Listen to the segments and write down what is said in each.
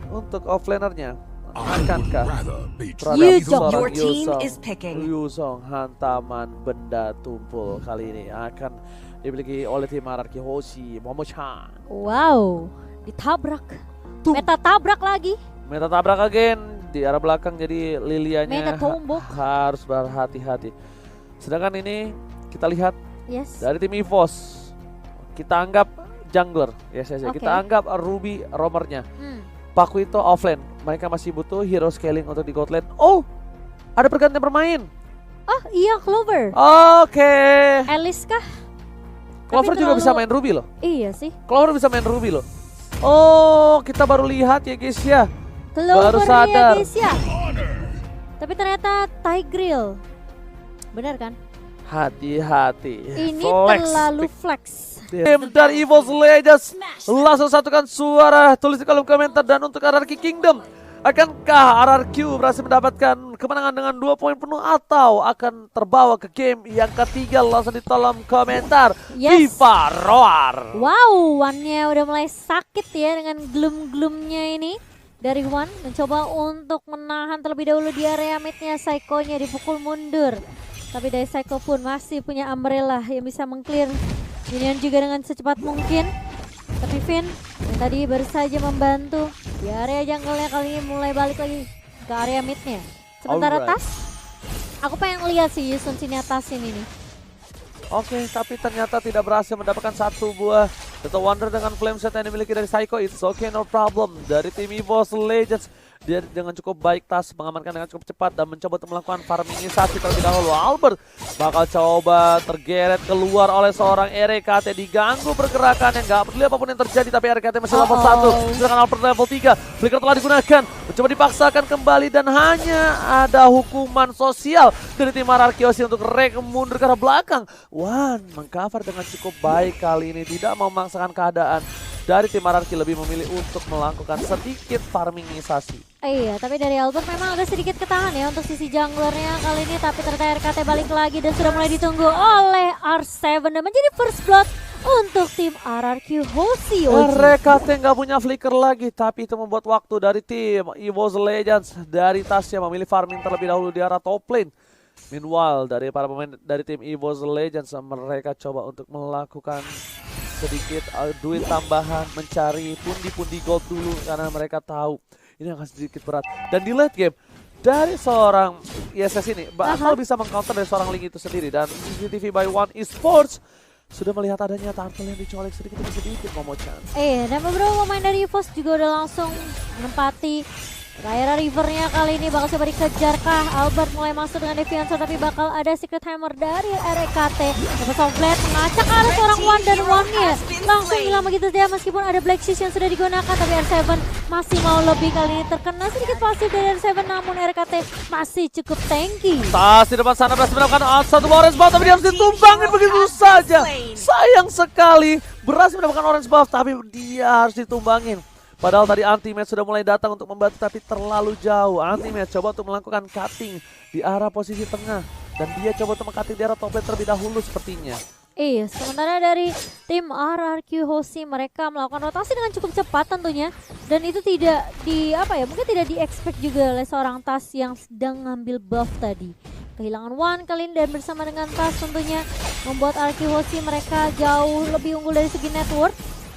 Untuk offlanernya akankah Your team is picking. Yuzong hantaman benda tumpul kali ini akan dimiliki oleh tim RRQ Hoshi Momo-chan. Wow, ditabrak. Meta tabrak lagi. Meta tabrak again di arah belakang, jadi Lilianya Meta tombok. harus berhati-hati. Sedangkan ini kita lihat Yes. dari tim EVOS, kita anggap jungler, kita anggap Ruby roamernya. Paku itu offlane, mereka masih butuh hero scaling untuk di gold lane. Oh, ada pergantian bermain. Oh iya, Clover. Oke. Alice kah? Clover juga bisa main Ruby loh. Iya sih. Clover bisa main Ruby loh. Oh, kita baru lihat ya guys ya. Clover Baru sadar. ya guys ya. Tapi ternyata Tigreal. Benar kan? Hati-hati. Ini Flex. terlalu flex. Tim dari EVOS Legends langsung satukan suara, tulis di kolom komentar. Dan untuk RRQ Kingdom, akankah RRQ berhasil mendapatkan kemenangan dengan 2 poin penuh atau akan terbawa ke game yang ketiga? Langsung di kolom komentar. Yes. Viva Roar. Wow, One-nya udah mulai sakit ya dengan gloom-gloomnya ini. Dari One mencoba untuk menahan terlebih dahulu di area midnya. Psycho-nya dipukul mundur. Tapi dari Psycho pun masih punya Umbrella yang bisa meng-clear minion juga dengan secepat mungkin. Tapi Finn yang tadi baru saja membantu di area jungle-nya kali ini mulai balik lagi ke area midnya. Sementara Alright. Tas, aku pengen lihat sih Yusun sini atasin ini. Oke, tapi ternyata tidak berhasil mendapatkan satu buah Total Wonder dengan flame set yang dimiliki dari Psycho. It's okay, no problem. Dari tim EVOS Legends, dia dengan cukup baik Tas mengamankan dengan cukup cepat dan mencoba untuk melakukan farmingisasi terlebih dahulu. Albert bakal coba tergeret keluar oleh seorang RKT, diganggu pergerakan yang gak peduli apapun yang terjadi, tapi RKT masih level 1. Sedangkan Albert level 3, flicker telah digunakan, mencoba dipaksakan kembali dan hanya ada hukuman sosial dari tim RRQ Hoshi untuk rek mundur ke arah belakang. Wan mengcover dengan cukup baik kali ini, tidak mau memaksakan keadaan. Dari tim RRQ lebih memilih untuk melakukan sedikit farmingisasi. Iya, tapi dari Albert memang agak sedikit ketahan ya untuk sisi junglernya kali ini. Tapi ternyata RKT balik lagi dan sudah mulai ditunggu oleh R7 dan menjadi first blood untuk tim RRQ Hoshi. RKT nggak punya flicker lagi, tapi itu membuat waktu dari tim EVOS Legends. Dari Tasya memilih farming terlebih dahulu di arah top lane. Meanwhile, dari para pemain dari tim EVOS Legends, mereka coba untuk melakukan sedikit duit tambahan, mencari pundi-pundi gold dulu karena mereka tahu ini akan sedikit berat. Dan di late game dari seorang ISS ini bakal bisa mengcounter dari seorang Link itu sendiri. Dan CCTV by One Esports sudah melihat adanya turtle yang dicolek sedikit demi sedikit, Momo-chan. Dan beberapa pemain dari EVOS juga udah langsung menempati daerah rivernya kali ini. Bakal coba dikejar kah? Albert mulai masuk dengan Deviancer, tapi bakal ada Secret Hammer dari RKT. Dapat Softblade mengacak arah seorang One dan One-nya langsung hilang begitu saja meskipun ada Black Shish yang sudah digunakan. Tapi R7 masih mau lebih, kali ini terkena sedikit pasif dari R7, namun RKT masih cukup tanky. Tas di depan sana berhasil mendapatkan satu orange buff, tapi dia harus ditumbangin begitu saja. Sayang sekali berhasil mendapatkan orange buff, tapi dia harus ditumbangin. Padahal tadi Anti-Match sudah mulai datang untuk membantu, tapi terlalu jauh. Anti-Match coba untuk melakukan cutting di arah posisi tengah. Dan dia coba untuk meng-cutting di arah top lane terlebih dahulu sepertinya. Iya, sementara dari tim RRQ Hoshi mereka melakukan rotasi dengan cukup cepat tentunya. Dan itu tidak mungkin tidak di-expect juga oleh seorang Tas yang sedang ngambil buff tadi. Kehilangan One kali ini dan bersama dengan Tas tentunya membuat RRQ Hoshi mereka jauh lebih unggul dari segi network.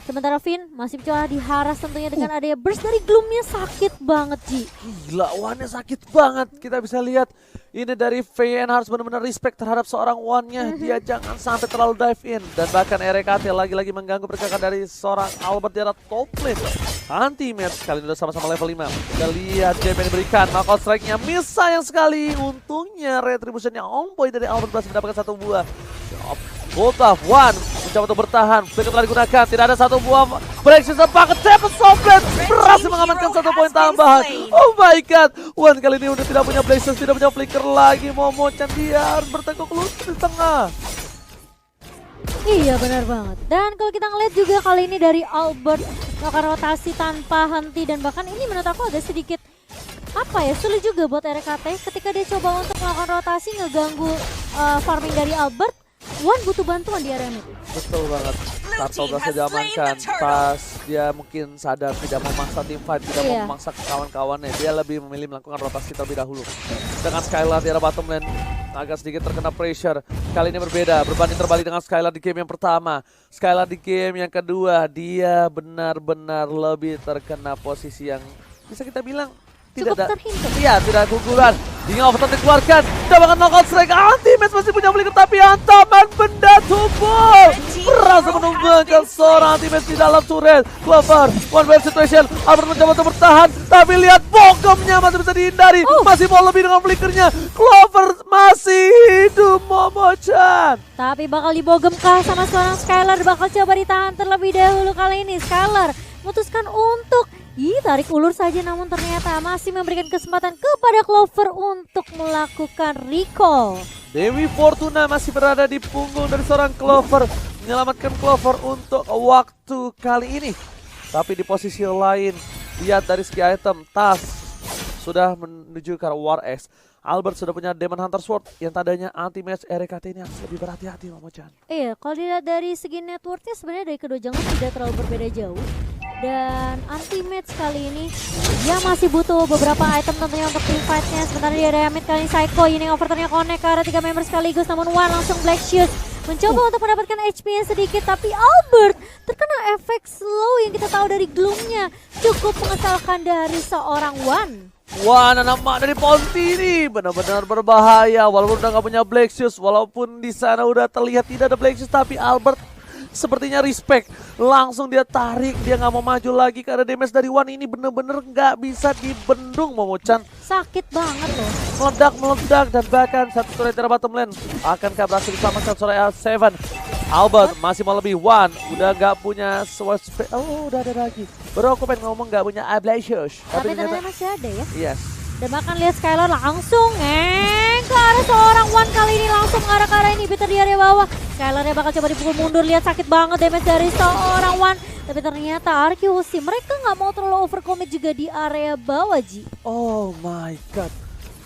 Sementara Finn masih mencoba diharas tentunya dengan adanya burst dari Gloom-nya. Sakit banget, Ji. Gila, One-nya sakit banget. Kita bisa lihat ini dari VN harus benar-benar respect terhadap seorang One-nya. Dia jangan sampai terlalu dive in. Dan bahkan RKT lagi-lagi mengganggu pergerakan dari seorang Albert di arah top lane. Anti-Match kali ini udah sama-sama level 5. Kita lihat JP yang diberikan. Knockout strike-nya miss sayang sekali. Untungnya retribution-nya on point dari Albert berhasil mendapatkan satu buah. Ultaf One mencoba untuk bertahan, flicker telah digunakan, tidak ada satu buah breakshift paket cepat Softblade berhasil mengamankan satu poin tambahan. Oh my god, One kali ini udah tidak punya breakshift, tidak punya flicker lagi. Momo-chan dia harus bertengkuk lutut di tengah. Iya benar banget. Dan kalau kita ngeliat juga kali ini dari Albert melakukan rotasi tanpa henti, dan bahkan ini menurut aku agak sedikit sulit juga buat RKT ketika dia coba untuk melakukan rotasi ngeganggu farming dari Albert. One butuh bantuan di area mid. Betul banget. Tarto team berhasil has slain diamankan. the turtle. Pas dia mungkin sadar tidak memaksa tim fight, tidak mau Iya. memaksa kawan-kawannya. Dia lebih memilih melakukan rotasi terlebih dahulu. Dengan Skylar di arah bottom lane agak sedikit terkena pressure. Kali ini berbeda, berbanding terbalik dengan Skylar di game yang pertama. Skylar di game yang kedua, dia benar-benar lebih terkena posisi yang bisa kita bilang tidak Cukup ada. terhinto. Iya, tidak ada keunggulan. King of Attack dikeluarkan. Dapat knockout strike. Anti-match masih punya flicker tapi hantaman benda tubuh. Berhasil menumbangkan seorang anti-match di dalam turret. Clover, one way situation. Albert mencoba untuk bertahan. Tapi lihat bogemnya masih bisa dihindari. Masih mau lebih dengan flickernya. Clover masih hidup, Momo-chan. Tapi bakal dibogem kah sama seorang Skylar, bakal coba ditahan terlebih dahulu kali ini. Skylar memutuskan untuk tarik ulur saja, namun ternyata masih memberikan kesempatan kepada Clover untuk melakukan recall. Dewi Fortuna masih berada di punggung dari seorang Clover, menyelamatkan Clover untuk waktu kali ini. Tapi di posisi lain, lihat dari segi item, Tas sudah menuju ke arah War X. Albert sudah punya Demon Hunter Sword yang tandanya anti-match RKT ini harus lebih berhati-hati, Momo-chan. Iya, kalau dilihat dari segi networknya sebenarnya dari kedua jungle tidak terlalu berbeda jauh. Dan anti-match kali ini dia masih butuh beberapa item tentunya untuk team fight-nya. Sementara di area mid kali ini Psycho, Yining overturn-nya connect ke arah 3 member sekaligus. Namun Wan langsung Black Shoes mencoba untuk mendapatkan HP-nya sedikit. Tapi Albert terkena efek slow yang kita tahu dari Gloom-nya. Cukup mengesalkan dari seorang Wan. Wah, anak mak dari Ponti ini benar-benar berbahaya. Walaupun udah gak punya Black Shoes, walaupun di sana udah terlihat tidak ada Black Shoes, tapi Albert sepertinya respect. Langsung dia tarik, dia nggak mau maju lagi karena damage dari Wan ini bener-bener nggak bisa dibendung, Momo-chan. Sakit banget loh. Meledak dan bahkan satu turret dari bottom lane akankah berhasil diselamatkan oleh Seven. Albert masih mau lebih. Wan udah nggak punya sword speed. Oh, udah ada lagi. Baru aku pengen ngomong nggak punya Ablasius. Tapi ternyata masih ada ya. Yes. Dan bahkan lihat Skylar langsung ke arah seorang Wan kali ini, langsung ke arah inhibitor di area bawah. Skylarnya bakal coba dipukul mundur, lihat sakit banget damage dari seorang Wan. Tapi ternyata Arkeosi mereka nggak mau terlalu overcommit juga di area bawah, Ji. Oh my god.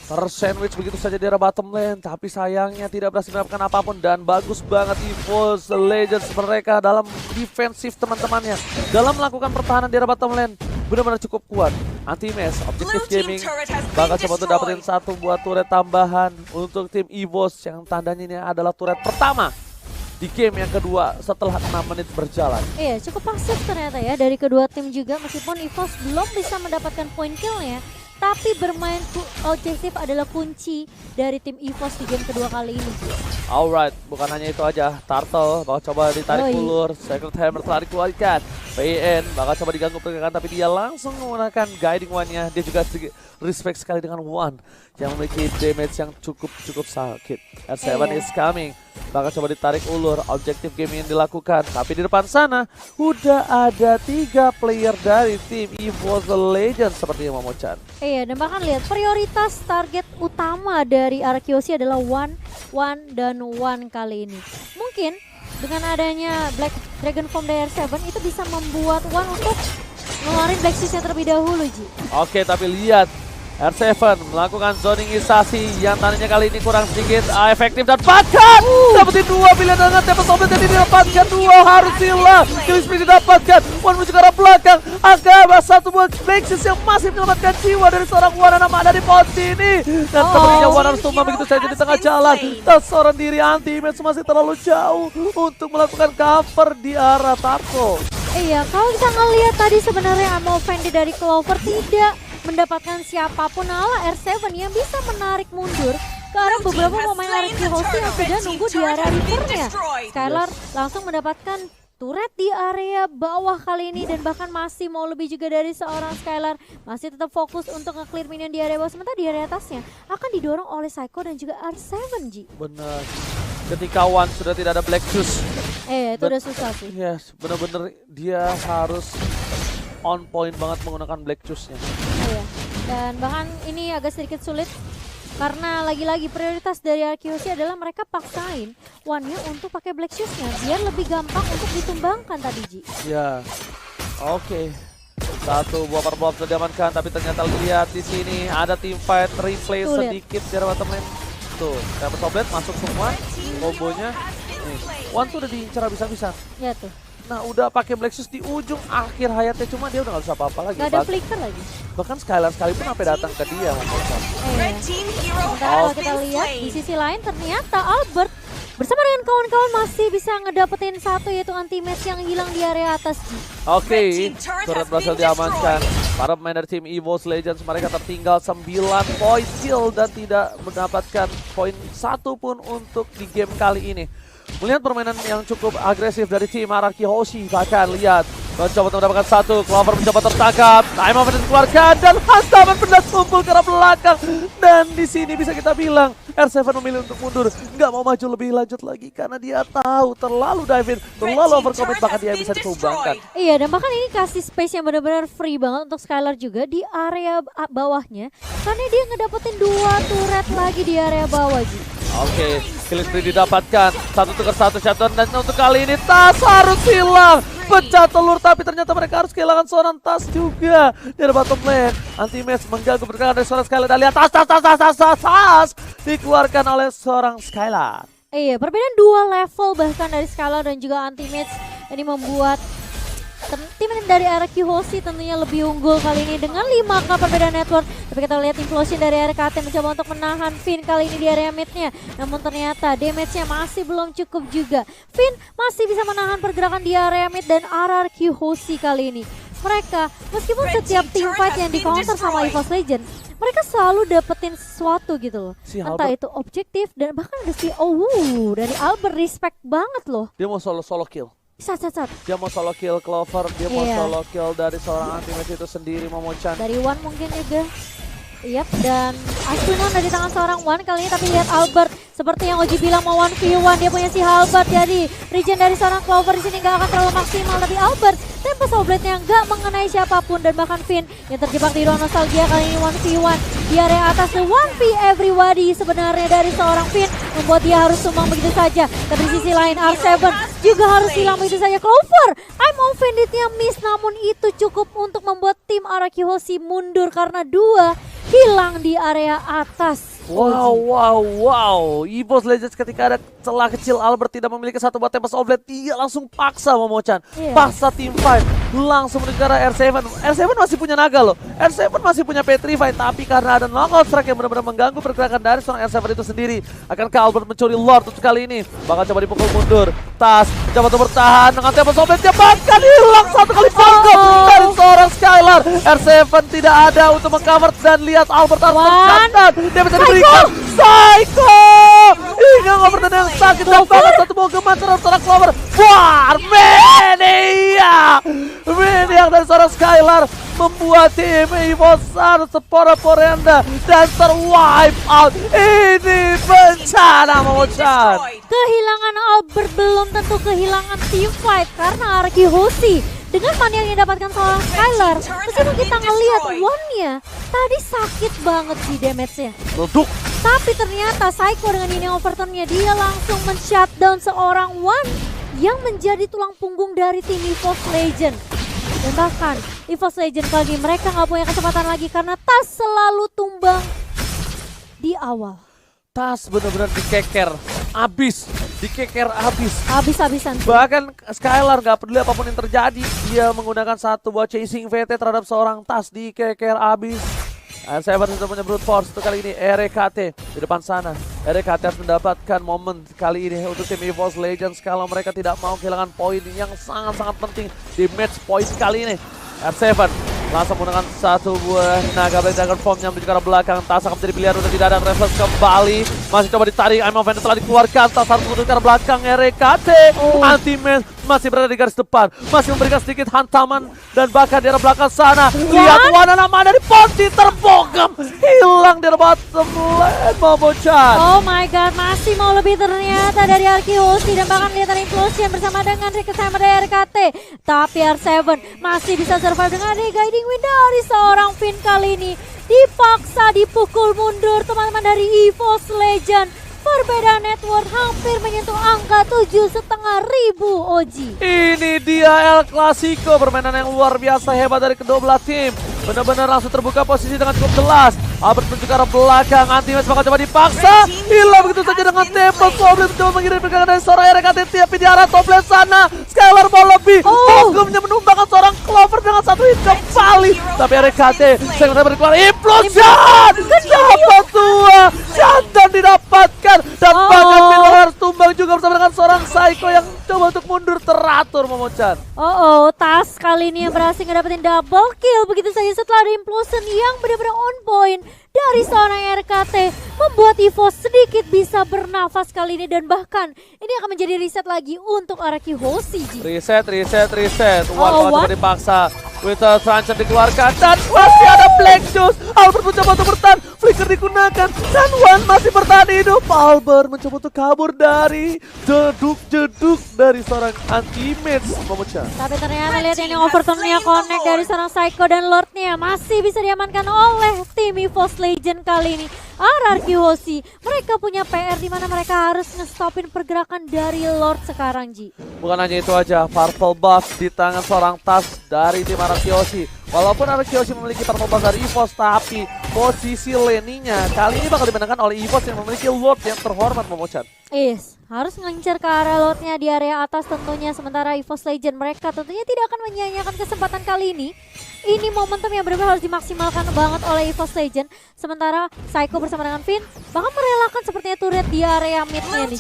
Tersandwich begitu saja di arah bottom lane, tapi sayangnya tidak berhasil mendapatkan apapun. Dan bagus banget EVOS Legends mereka dalam defensif teman-temannya, dalam melakukan pertahanan di arah bottom lane. Benar-benar cukup kuat. Anti-Match, Objective Gaming bakal coba untuk dapetin satu buah turret tambahan untuk tim EVOS yang tandanya ini adalah turret pertama di game yang kedua setelah 6 menit berjalan. Iya, cukup pasif ternyata ya dari kedua tim juga, meskipun EVOS belum bisa mendapatkan point kill-nya. Tapi bermain objektif adalah kunci dari tim EVOS di game kedua kali ini. Alright, bukan hanya itu aja. Turtle bakal coba ditarik ulur. Secret Hammer telah dikeluarkan. PN bakal coba diganggu pergerakan, tapi dia langsung menggunakan Guiding One-nya. Dia juga respect sekali dengan One yang memiliki damage yang cukup sakit. R7 is coming. Bakal coba ditarik ulur. Objektif game yang dilakukan. Tapi di depan sana udah ada 3 player dari tim EVOS Legends seperti yang Momo-chan. Iya, dan bahkan lihat prioritas target utama dari Arkeosi adalah One dan One kali ini. Mungkin dengan adanya Black Dragon Form dari R7 itu bisa membuat One untuk ngeluarin Black Shoes-nya terlebih dahulu, Ji. Oke, tapi lihat R7 melakukan zoningisasi yang tadinya kali ini kurang sedikit efektif dan bahkan dapetin 2 pilihan dengan Temple Sombet yang didapatkan 2 harus hilang. Kill spree didapatkan. One menuju ke arah belakang. Agak satu buah Blacksis yang masih menyelamatkan jiwa dari seorang Wan nama dari Ponti ini. Dan sepertinya Wan harus tumbang begitu saja di tengah jalan. Dan seorang diri anti-match masih terlalu jauh untuk melakukan cover di arah Tarko. Iya, kalau kita ngelihat tadi sebenarnya Ammo Fendi dari Clover tidak mendapatkan siapapun ala R7 yang bisa menarik mundur ke arah beberapa pemain Arkeosi yang sudah nunggu di area rivernya. Skylar langsung mendapatkan turret di area bawah kali ini dan bahkan masih mau lebih juga dari seorang Skylar. Masih tetap fokus untuk nge-clear minion di area bawah, sementara di area atasnya akan didorong oleh Psycho dan juga R7, Ji. Benar. Ketika One sudah tidak ada Black Shoes. Itu udah susah sih. Yes, benar-benar dia harus on point banget menggunakan Black Shoes-nya. Iya. Dan bahkan ini agak sedikit sulit karena lagi-lagi prioritas dari Arkeosi adalah mereka paksain One-nya untuk pakai Black Shoes-nya biar lebih gampang untuk ditumbangkan tadi, Ji. Ya. Oke. Satu buah perbom sudah diamankan, tapi ternyata lihat di sini ada team fight replay Tuh, sedikit dari bottom lane. Tuh, Temple Sombet masuk semua kombonya. Nih, One tuh udah diincar bisa-bisa. Ya tuh. Nah udah pakai Black Shoes di ujung akhir hayatnya, cuma dia udah gak bisa apa-apa lagi. Gak ada flicker lagi. Bahkan Skylar sekalipun sampai datang ke dia. Red team hero Sementara has kalau kita been lihat di slain. sisi lain ternyata Albert bersama dengan kawan-kawan masih bisa ngedapetin satu, yaitu anti-match yang hilang di area atas. Oke, turret berhasil diamankan. Para pemain dari tim EVOS Legends mereka tertinggal 9 poin kill dan tidak mendapatkan poin satu pun untuk di game kali ini. Melihat permainan yang cukup agresif dari tim Araki Hoshi, bahkan lihat mencoba untuk mendapatkan satu, Clover mencoba tertangkap, time of dikeluarkan dan hantaman benda tumpul ke arah belakang. Dan di sini bisa kita bilang R7 memilih untuk mundur, nggak mau maju lebih lanjut lagi karena dia tahu terlalu dive in, terlalu overcommit, bahkan dia bisa ditumbangkan. Iya, dan bahkan ini kasih space yang benar-benar free banget untuk Skylar juga di area bawahnya, karena dia ngedapetin 2 turret lagi di area bawah juga. Oke, kill spree didapatkan. 1-1 shutdown dan untuk kali ini Tas harus hilang. Pecah telur tapi ternyata mereka harus kehilangan seorang Tas juga. Dari bottom lane, anti-match mengganggu pergerakan dari seorang Skylar. Dan lihat Tas dikeluarkan oleh seorang Skylar. Iya, perbedaan 2 level bahkan dari Skylar dan juga anti-match ini membuat tim dari RQ Hoshi tentunya lebih unggul kali ini dengan 5k perbedaan network. Tapi kita lihat implosion dari RKT mencoba untuk menahan Finn kali ini di area midnya. Namun ternyata damage-nya masih belum cukup juga. Finn masih bisa menahan pergerakan di area mid dan RRQ Hoshi kali ini. Mereka meskipun setiap team fight yang di counter sama EVOS Legends, mereka selalu dapetin sesuatu gitu loh. Entah itu objektif dan bahkan ada dari Albert, respect banget loh. Dia mau solo kill. Sat. Dia mau solo kill Clover, dia mau solo kill dari seorang anti-match itu sendiri, Momo-chan. Dari Wan mungkin juga. Yap, dan Astunon dari tangan seorang Wan kali ini, tapi lihat Albert seperti yang Oji bilang mau 1v1, dia punya si Halbert, jadi regen dari seorang Clover di sini nggak akan terlalu maksimal, tapi Albert tempo Soulblade-nya nggak mengenai siapapun dan bahkan Finn yang terjebak di ruang nostalgia kali ini 1v1 di area atas, the 1v everybody sebenarnya dari seorang Finn membuat dia harus tumbang begitu saja. Tapi di sisi lain R7 juga harus hilang begitu saja. Clover, I'm offended-nya miss, namun itu cukup untuk membuat tim Araki Hoshi mundur karena 2 hilang di area atas. Wow. EVOS Legends ketika ada celah kecil, Albert tidak memiliki satu buat Tempest of Blade, dia langsung paksa Momo-chan. Paksa team fight, langsung menuju ke arah R7. R7 masih punya naga loh. R7 masih punya Petrify, tapi karena ada knockout strike yang benar-benar mengganggu pergerakan dari seorang R7 itu sendiri. Akankah Albert mencuri Lord untuk kali ini? Bakal coba dipukul mundur. Tas coba untuk bertahan dengan Tempest of Blade, dia bahkan hilang satu kali panggung dari seorang Skylar. R7 tidak ada untuk mengcover dan lihat Albert harus mencatat. Dia bisa diberikan Psycho. Hingga ngobrol yang sakit dan banget satu bau gemat terhadap seorang Clover. Wah, Maniac dari seorang Skylar membuat tim EVOS harus sepora-porenda dan terwipe out. Ini bencana, Momo-chan. Kehilangan Albert belum tentu kehilangan team fight karena Araki Hoshi dengan maniak yang didapatkan seorang Skylar. Meskipun kita ngelihat one-nya tadi sakit banget sih damage-nya. Leduk. Tapi ternyata Psycho dengan ini overturn-nya dia langsung men-shutdown seorang One yang menjadi tulang punggung dari tim EVOS Legend. Dan bahkan EVOS Legend kali ini mereka nggak punya kesempatan lagi karena Tas selalu tumbang di awal. Tas benar-benar dikeker abis. Habis-habisan. Bahkan Skylar gak peduli apapun yang terjadi, dia menggunakan satu buat chasing VT terhadap seorang Tas, dikeker abis. R7 sudah punya brute force untuk kali ini. RKT di depan sana. RKT harus mendapatkan momen kali ini untuk tim EVOS Legends kalau mereka tidak mau kehilangan poin yang sangat-sangat penting di match point kali ini. R7 langsung menggunakan satu buah naga Blade Dragon Form yang menuju ke arah belakang. Tas akan menjadi pilihan, udah tidak ada reverse kembali. Masih coba ditarik, I'm Offender telah dikeluarkan. Tas harus menuju ke arah belakang. RKT anti-man masih berada di garis depan, masih memberikan sedikit hantaman dan bahkan di arah belakang sana. Lihat Wana nama dari Ponti terbogam, hilang di bottom lane, Momo-chan. Oh my god, masih mau lebih ternyata dari Araki Hoshi dan bahkan lihat ada implosion bersama dengan Ricket Hammer dari RKT. Tapi R7 masih bisa survive dengan guiding wind dari seorang Finn kali ini. Dipaksa dipukul mundur teman-teman dari EVOS Legend. Perbedaan network hampir menyentuh angka 7.500 Oji. Ini dia El Clasico, permainan yang luar biasa hebat dari kedua belah tim. Benar-benar langsung terbuka posisi dengan cukup jelas. Albert menuju ke arah belakang, Anti-Match bakal coba dipaksa. Hilang begitu saja dengan tempo. Goblin mencoba mengirim pergerakan dari seorang RKT, tapi di arah top lane sana. Skylar mau lebih. Bogumnya menumbangkan seorang Clover dengan satu hit kembali. Tapi RKT segera berkeluar implosion. Dapat dua. Jantan didapatkan. Dan bahkan Minwar harus tumbang juga bersama dengan seorang Psycho yang coba untuk mundur teratur, Momochan. Tas kali ini yang berhasil ngedapetin double kill begitu saja setelah ada implosion yang benar-benar on point dari seorang RKT, membuat EVOS sedikit bisa bernafas kali ini, dan bahkan ini akan menjadi reset lagi untuk Araki Hoshi. Reset. One coba dipaksa. Winter Truncheon dikeluarkan dan masih ada Black Juice. Albert mencoba untuk bertahan, flicker digunakan dan One masih bertahan hidup. Albert mencoba untuk kabur dari jeduk dari seorang Anti-Match, Momochan. Tapi ternyata lihat ini overturn-nya connect dari seorang Psycho, dan Lord-nya masih bisa diamankan oleh tim EVOS Legend kali ini. RRQ Hoshi, mereka punya PR di mana mereka harus ngestopin pergerakan dari Lord sekarang, Ji. Bukan hanya itu aja, purple buff di tangan seorang Tas dari tim RRQ Hoshi. Walaupun RRQ Hoshi memiliki purple buff dari EVOS, tapi posisi lane-nya kali ini bakal dimenangkan oleh EVOS yang memiliki Lord yang terhormat, Momochan. Harus ngincer ke arah Lordnya di area atas tentunya, sementara EVOS Legend mereka tentunya tidak akan menyia-nyiakan kesempatan kali ini. Ini momentum yang benar-benar harus dimaksimalkan banget oleh EVOS Legend. Sementara Psycho bersama dengan Finn bahkan merelakan sepertinya turret di area mid-nya nih.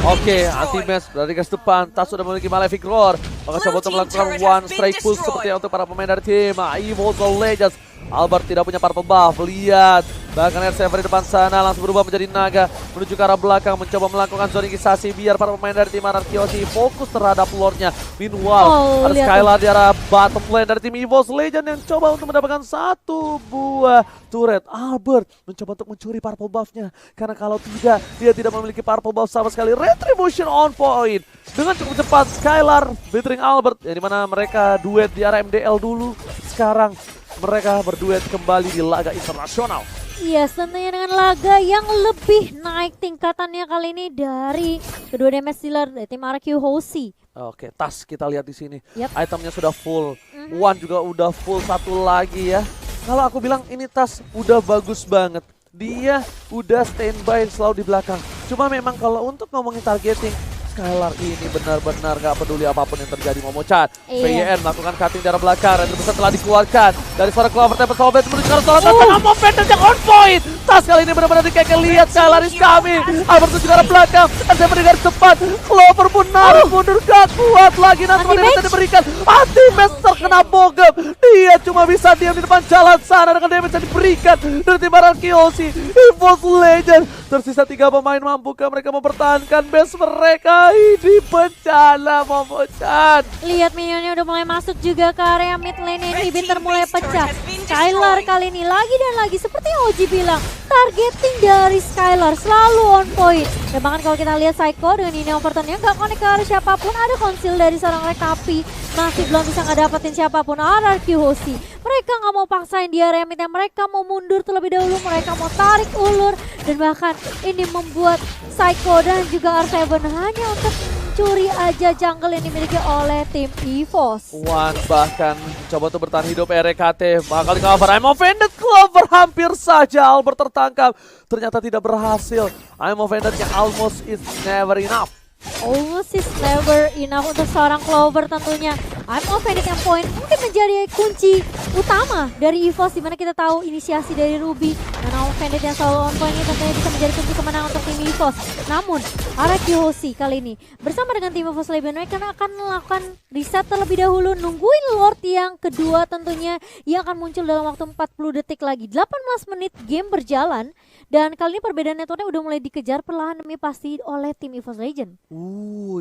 Oke, Anti-Match dari garis depan. Tas sudah memiliki Malefic Roar. Maka coba untuk melakukan one strike push seperti untuk para pemain dari tim EVOS Legends. Albert tidak punya purple buff, lihat. Bahkan R7 di depan sana langsung berubah menjadi naga. Menuju ke arah belakang, mencoba melakukan zoningisasi biar para pemain dari tim RRQ Hoshi fokus terhadap Lordnya. Meanwhile, ada Skylar di arah bottom lane dari tim EVOS Legend yang coba untuk mendapatkan satu buah turret. Albert mencoba untuk mencuri purple buffnya, karena kalau tidak, dia tidak memiliki purple buff sama sekali. Retribution on point. Dengan cukup cepat, Skylar beating Albert, yang dimana mereka duet di arah MDL dulu. Sekarang mereka berduet kembali di laga internasional. Tentunya dengan laga yang lebih naik tingkatannya kali ini dari kedua damage dealer dari tim RRQ Hoshi. Oke, Tas kita lihat di sini. Itemnya sudah full. One juga udah full, satu lagi ya. Kalau aku bilang ini Tas udah bagus banget. Dia udah standby selalu di belakang. Cuma memang kalau untuk ngomongin targeting, Skylar ini benar-benar gak peduli apapun yang terjadi, Momochan. PYN melakukan cutting dari belakang, Ranger besar telah dikeluarkan dari suara Clover Tempest Sobet menuju ke arah sholat tengah Movement yang on point. Tas kali ini benar-benar dikeke, lihat Skylar is coming. Albert menuju ke arah belakang, saya mendengar cepat. Clover pun narik mundur, gak kuat lagi. Nanti yang diberikan, Anti-Match terkena bogem. Dia cuma bisa diam di depan jalan sana dengan damage yang diberikan dari tim RRQ Hoshi. EVOS Legend tersisa 3 pemain, mampukah mereka mempertahankan base mereka? Ini bencana, Momochan. Lihat minionnya udah mulai masuk juga ke area mid lane ini. Binter mulai pecah. Skylar kali ini lagi dan lagi seperti yang Oji bilang, targeting dari Skylar selalu on point. Dan bahkan kalau kita lihat Psycho dengan ini overturn-nya gak connect ke arah siapapun. Ada konsil dari seorang Rekapi, masih belum bisa ngedapetin siapapun. RRQ Hoshi, mereka gak mau paksain di area mid, mereka mau mundur terlebih dahulu, mereka mau tarik ulur. Dan bahkan ini membuat Psycho dan juga R7 hanya untuk mencuri aja jungle yang dimiliki oleh tim EVOS. One bahkan coba untuk bertahan hidup RKT, bakal di cover. I'm offended, Clover hampir saja Albert tertangkap. Ternyata tidak berhasil. I'm offended yang almost is never enough. Almost is never enough untuk seorang Clover tentunya. I'm offended yang point mungkin menjadi kunci utama dari EVOS, dimana kita tahu inisiasi dari Ruby dan I'm offended yang selalu on point ini tentunya bisa menjadi kunci kemenangan untuk tim EVOS. Namun RRQ Hoshi kali ini bersama dengan tim EVOS Legend mereka akan melakukan reset terlebih dahulu, nungguin Lord yang kedua tentunya yang akan muncul dalam waktu 40 detik lagi. 18 menit game berjalan dan kali ini perbedaan networknya udah mulai dikejar perlahan demi pasti oleh tim EVOS Legend.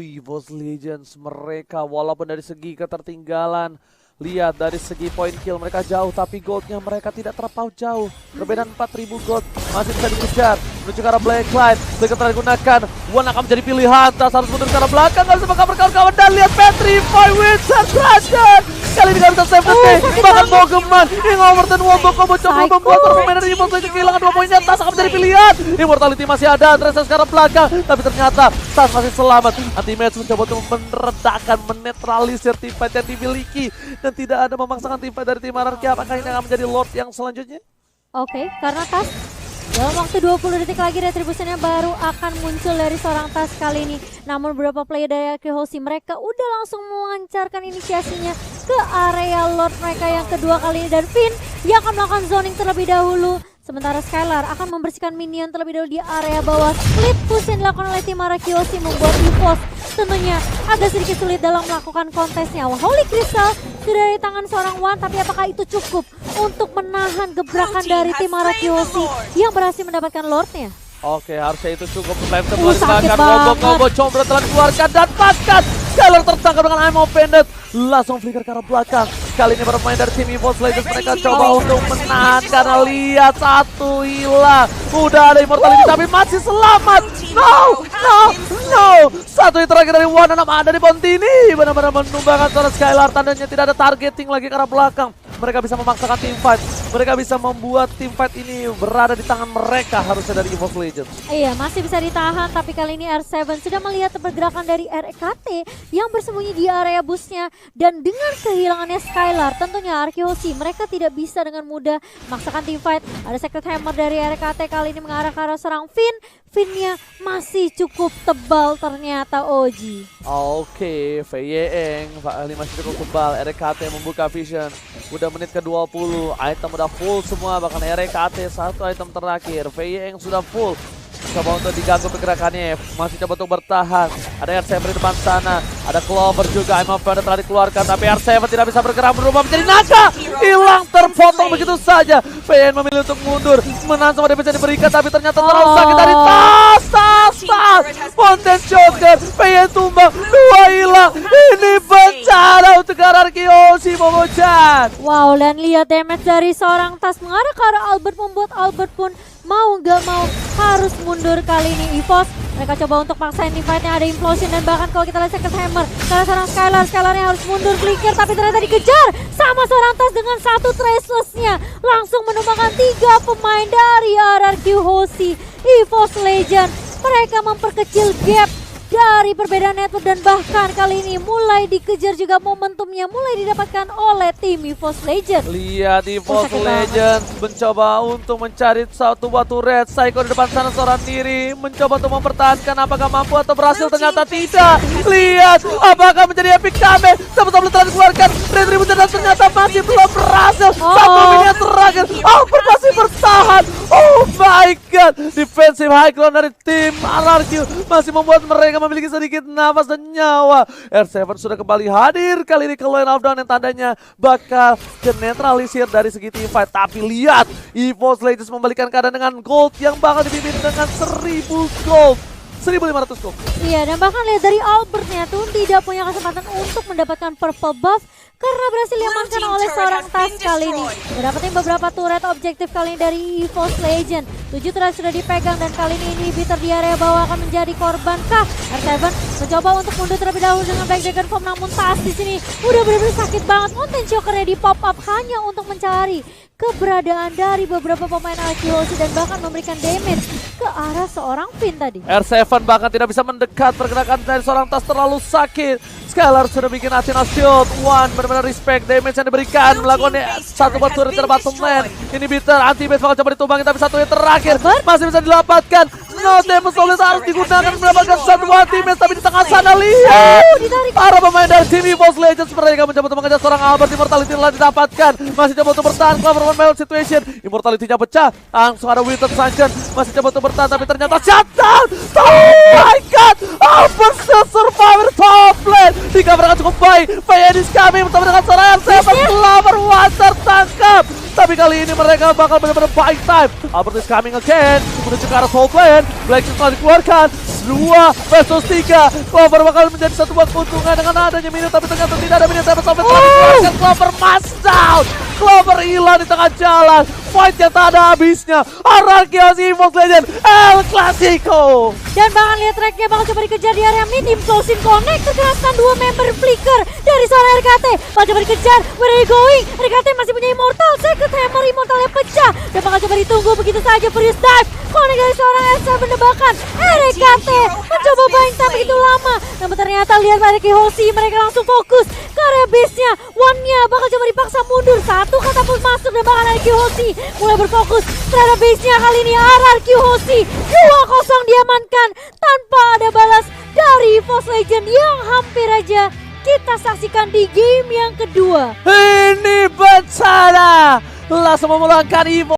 EVOS Legends mereka walaupun dari segi ketertinggalan, lihat dari segi point kill mereka jauh, tapi goldnya mereka tidak terpaut jauh. Perbedaan 4000 gold masih bisa dikejar. Menuju ke arah Blacklight, Blacklight telah digunakan. One akan menjadi pilihan, Tas harus mundur ke arah belakang, gak bisa bakal kawan-kawan. Dan lihat Petrify Wizard Dragon. Kali ini gak bisa save the day, bahkan Bogeman yang overturn Wombo Combo coba membuat para pemain dari EVOS Legends kehilangan 2 poinnya. Tas akan menjadi pilihan. Immortality masih ada, Andresa sekarang belakang, tapi ternyata Tas masih selamat. Anti-Match mencoba untuk meredakan, menetralisir teamfight yang dimiliki dan tidak ada memaksakan teamfight dari tim RRQ. Apakah ini akan menjadi Lord yang selanjutnya? Oke, karena tas dalam waktu 20 detik lagi retribusinya baru akan muncul dari seorang tas kali ini. Namun beberapa player dari Arkehosi mereka udah langsung melancarkan inisiasinya ke area Lord mereka yang kedua kali ini. Dan Finn yang akan melakukan zoning terlebih dahulu. Sementara Skylar akan membersihkan minion terlebih dahulu di area bawah. Split push yang dilakukan oleh tim Arkehosi membuat EVOS tentunya agak sedikit sulit dalam melakukan kontesnya. Holy Crystal sudah dari tangan seorang Wan, tapi apakah itu cukup untuk menahan gebrakan dari tim Arkehosi yang berhasil mendapatkan Lordnya? Oke, harusnya itu cukup. Flame sebelah sakit digunakan. Combo banget. Combro telah dikeluarkan dan bahkan Skylar tertangkap dengan I'm Offended. Langsung flicker ke arah belakang. Kali ini bermain dari tim EVOS Legends. Mereka coba untuk menahan karena lihat satu hilang. Udah ada Immortality tapi masih selamat. No. Satu yang terakhir dari Wan dan ada di Pontini. Benar-benar menumbangkan seorang Skylar. Tandanya tidak ada targeting lagi ke arah belakang. Mereka bisa memaksakan team fight. Mereka bisa membuat team fight ini berada di tangan mereka harusnya dari EVOS Legends. Iya, masih bisa ditahan, tapi kali ini R7 sudah melihat pergerakan dari RKT yang bersembunyi di area busnya. Dan dengan kehilangannya Skylar, tentunya Arkehosi mereka tidak bisa dengan mudah memaksakan team fight. Ada Secret Hammer dari RKT kali ini mengarah ke arah serang Finn. Finnnya masih cukup tebal ternyata Oji. Oke, Feyeng masih cukup tebal. RKT membuka vision. Udah menit ke-20, item udah full semua, bahkan RKT satu item terakhir. Feyeng sudah full. Coba untuk diganggu pergerakannya, masih coba untuk bertahan. Ada R7 di depan sana, ada Clover juga. I'm Offended telah dikeluarkan, tapi R7 tidak bisa bergerak, berubah menjadi naga. Hilang, terpotong begitu saja. Feyeng memilih untuk mundur, menahan sama dia bisa diberikan, tapi ternyata terlalu sakit dari tas. Fountain Choker, Feyeng tumbang, dua hilang. Ini bencana untuk Arkehosi, Momochan. Wow, dan lihat damage dari seorang tas mengarah ke arah Albert membuat Albert pun mau nggak mau harus mundur kali ini. EVOS mereka coba untuk paksain team fight-nya, ada implosion dan bahkan kalau kita lihat Secret Hammer karena seorang Skylarnya harus mundur flicker, tapi ternyata dikejar sama seorang tas dengan satu traceless-nya. Langsung menumbangkan 3 pemain dari Arkehosi. EVOS Legend mereka memperkecil gap dari perbedaan network dan bahkan kali ini mulai dikejar juga momentumnya mulai didapatkan oleh tim EVOS Legends. Lihat EVOS Legends mencoba untuk mencari satu batu red. Psycho di depan sana seorang diri mencoba untuk mempertahankan, apakah mampu atau berhasil, ternyata tidak. Lihat apakah menjadi epic comeback. Sama-sama telah dikeluarkan Retribution dan ternyata masih belum berhasil. Satu minion terakhir, Albert masih bertahan. Oh my god, defensive high ground dari tim RRQ masih membuat mereka memiliki sedikit nafas dan nyawa. R7 sudah kembali hadir kali ini ke line of down yang tandanya bakal genetralisir dari segi team fight. Tapi lihat, EVOS Legends membalikan keadaan dengan gold yang bakal dipimpin dengan 1000 gold. 1500 gold. Iya, dan bahkan lihat dari Albertnya tuh tidak punya kesempatan untuk mendapatkan purple buff karena berhasil diamankan oleh seorang tas kali ini. Mendapatkan beberapa turret objektif kali ini dari EVOS Legend. 7 turret sudah dipegang dan kali ini inhibitor di area bawah akan menjadi korban kah? R7 mencoba untuk mundur terlebih dahulu dengan Black Dragon Form, namun tas di sini udah benar-benar sakit banget. Mountain Choker-nya di pop up hanya untuk mencari keberadaan dari beberapa pemain Arkehosi dan bahkan memberikan damage ke arah seorang Finn tadi. R7 bahkan tidak bisa mendekat, pergerakan dari seorang tas terlalu sakit. Skylar sudah bikin Athena shield. One benar-benar respect damage yang diberikan, melakukan satu batu turret bottom lane. Inhibitor anti-base bakal coba ditumbangin, tapi satu yang terakhir masih bisa didapatkan. No damage solid harus digunakan mendapatkan satu anti-base, tapi di tengah sana lihat para pemain dari tim EVOS Legends mereka mencoba untuk mengejar seorang Albert. Immortality telah didapatkan, masih coba untuk bertahan. Clover one battle situation, Immortality-nya pecah, langsung ada Wither Sanction, masih coba untuk bertahan tapi ternyata shutdown. Oh my god, Albert still survivor top lane. Dikabarkan cukup baik, Feyeng is coming bersama dengan seorang R7. Clover one tertangkap, tapi kali ini mereka bakal benar-benar buying time. Albert is coming again, menuju ke arah top lane. Black telah dikeluarkan, 2 versus 3. Clover bakal menjadi satu buah keuntungan dengan adanya minion, tapi ternyata tidak ada minion. Tapi sampai telah dikeluarkan, Clover must down. Clover hilang di tengah jalan. Fight yang tak ada habisnya. Arkehosi EVOS Legends El Clasico. Dan bahkan lihat tracknya bakal coba dikejar di area mid. Implosion connect terkena 2 member flicker dari seorang RKT. Bakal coba dikejar, where are you going? RKT masih punya Immortal, Secret Hammer Immortalnya pecah. Dan bakal coba ditunggu begitu saja. Furious Dive, connect dari seorang S7 mendebakan. RKT mencoba buying time begitu lama, namun namun ternyata lihat ada Kihoshi, mereka langsung fokus ke area base-nya. One-nya bakal coba dipaksa mundur, satu katapult masuk dan bahkan ada Kihoshi mulai berfokus terhadap base-nya. Kali ini RR Kihoshi 2-0 diamankan tanpa ada balas dari EVOS Legend yang hampir aja kita saksikan di game yang kedua. Ini bencana langsung memulangkan Evo.